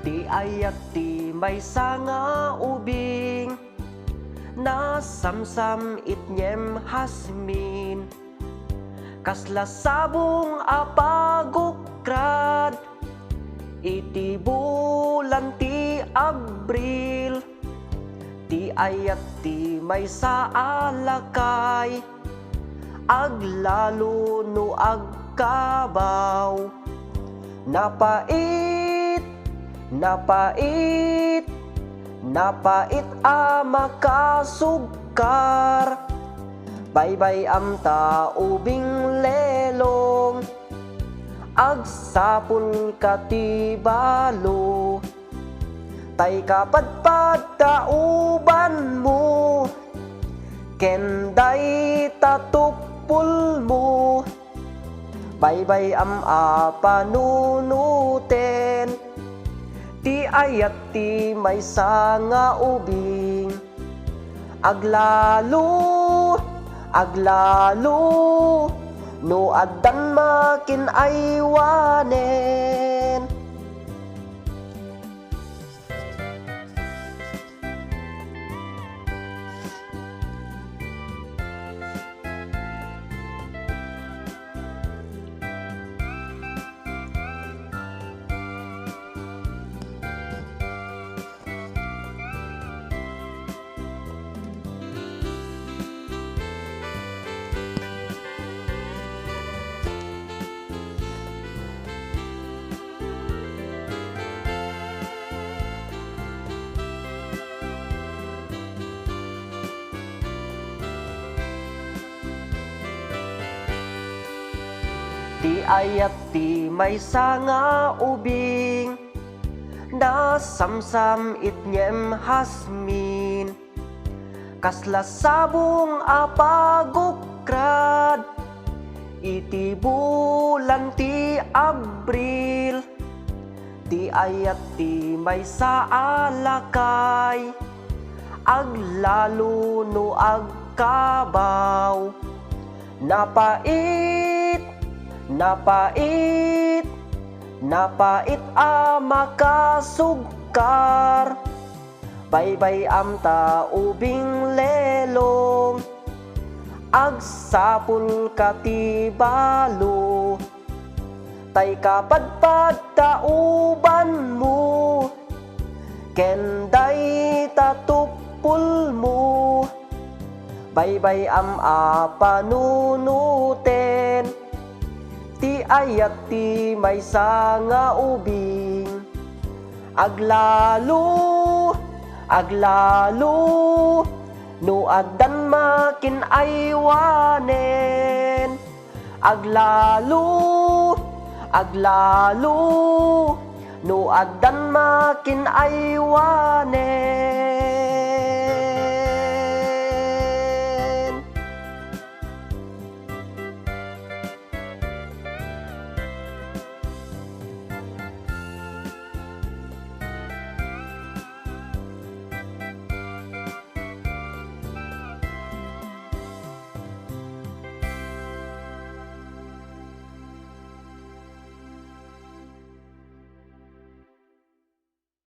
Ti ayat ti maysa nga ubing, na samsam itnyem hasmin, kasla sabong apagokrad, iti bulan ti Abril. Ti ayat ti maysa alakay, aglalo no agkabaw, napait, napait, napait a makasugkar. Baybay amta ubing lelong, agsapul katibalo, tay kapadpad ta uban mo, kenday tatupul mo. Baybay panunutin, ti ayat ti maysa nga ubing, aglalo, aglalo, no addan makin aywanen. Ti ayat ti maysa nga ubing, na samsam itnyem hasmin, kasla sabong apagokrad, iti bulan ti Abril. Ti ayat ti maysa alakay, aglalo no agkabaw, napait, napait, napait a makasugkar. Baybay amta ubing lelong, agsapul katibalo, tay kapadpad ta uban mo, kenday tatupul mo. Baybay panunutin, ti ayat ti maysa nga ubing, aglalo, aglalo, no addan makin aywanen. Aglalo, aglalo, no addan makin aywanen.